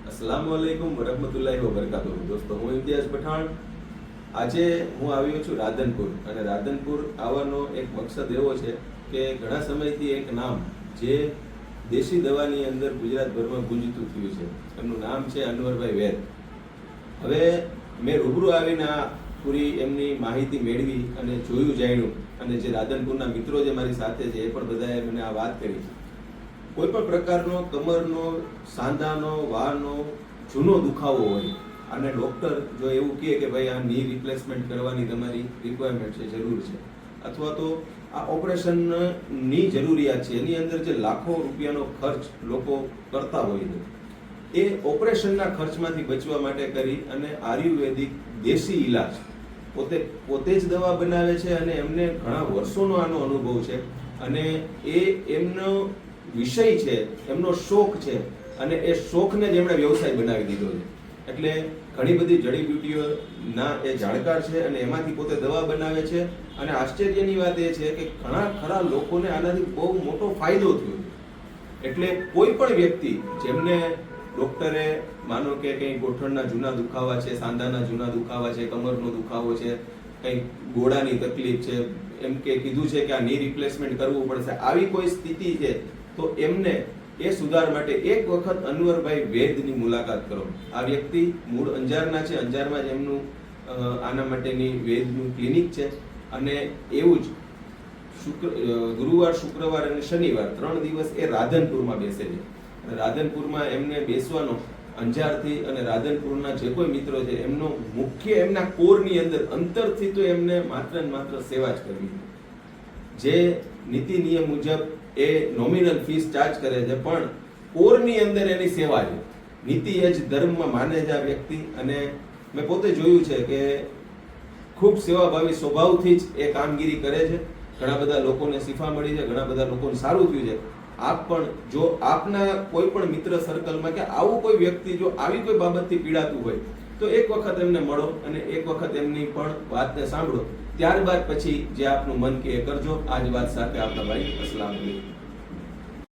अस्सलामुअलैकुम वरहमतुल्लाहि वबरकातुहू। दोस्तों, હું ઇમ્તિયાઝ પઠાણ આજે હું આવ્યો છું રાધનપુર અને રાધનપુર આવવાનો એક મકસદ એવો છે કે ઘણા સમયથી એક નામ જે દેશી દવાની અંદર ગુજરાતભરમાં ગુંજતું થયું છે, એમનું નામ છે અનવરભાઈ વેદ। હવે મેં રૂબરૂ આવીને આ પૂરી એમની માહિતી મેળવી અને જોયું જાણ્યું, અને જે રાધનપુરના મિત્રો જે મારી સાથે છે એ પણ બધાએ મને આ વાત કરી છે। કોઈ પણ પ્રકારનો કમરનો, સાંધાનો, વાળનો જૂનો દુખાવો હોય અને ડૉક્ટર જો એવું કહે કે ભાઈ આ ની રિપ્લેસમેન્ટ કરવાની તમારી રિક્વાયરમેન્ટ છે, જરૂર છે, અથવા તો આ ઓપરેશનની જરૂરિયાત છે, એની અંદર જે લાખો રૂપિયાનો ખર્ચ લોકો કરતા હોય છે, એ ઓપરેશનના ખર્ચમાંથી બચવા માટે કરી અને આયુર્વેદિક દેશી ઈલાજ પોતે જ દવા બનાવે છે અને એમને ઘણા વર્ષોનો આનો અનુભવ છે અને એમનો વિષય છે, એમનો શોખ છે અને એ શોખને જ એમણે વ્યવસાય બનાવી દીધો છે। એટલે ઘણી બધી જડીબુટીઓના એ જાણકાર છે અને એમાંથી પોતે દવા બનાવે છે અને આશ્ચર્યની વાત એ છે કે ઘણા ખરા લોકોને આનાથી બહુ મોટો ફાયદો થયો છે। એટલે કોઈ પણ વ્યક્તિ જેમને ડૉક્ટરે માનો કે કંઈ ગોઠણના જૂના દુખાવા છે, સાંધાના જૂના દુખાવા છે, કમરનો દુખાવો છે, કંઈ ગોળાની તકલીફ છે, એમ કે કીધું છે કે આ ની રિપ્લેસમેન્ટ કરવું પડશે, આવી કોઈ સ્થિતિ છે તો એમને એ સુધાર માટે એક વખત અનવરભાઈ વેદની મુલાકાત કરો। આ વ્યક્તિ મૂળ અંજારના છે, અંજારમાં જ એમનું આના માટેની વેદનું ક્લિનિક છે અને એવું જ ગુરુવાર, શુક્રવાર અને શનિવાર 3 દિવસ એ રાધનપુરમાં બેસે છે। રાધનપુરમાં એમને બેસવાનો અંજારથી અને રાધનપુરના જે કોઈ મિત્રો છે એમનો મુખ્ય એમના કોરની અંદર અંતરથી તો એમને માત્ર ને માત્ર સેવા જ કરવી, જે નીતિ નિયમ મુજબ એ નોમિનલ ફીસ ચાર્જ કરે છે, પણ કોરની અંદર એની સેવા છે। નીતિ એ જ ધર્મમાં માને છે આ વ્યક્તિ અને મેં પોતે જોયું છે કે ખૂબ સેવાભાવી સ્વભાવથી જ એ કામગીરી કરે છે। ઘણા બધા લોકોને શિફા મળી છે, ઘણા બધા લોકોને સારું થયું છે। આપ પણ જો આપના કોઈ પણ મિત્ર સર્કલમાં કે આવું કોઈ વ્યક્તિ જો આવી કોઈ બાબતથી પીડાતું હોય તો એક વખત એમને મળો અને એક વખત એમની પણ વાતને સાંભળો, ત્યારબાદ પછી જે આપનું મન કે એ કરજો। આ જ વાત સાથે આપના ભાઈ અસલામ અલૈકુમ।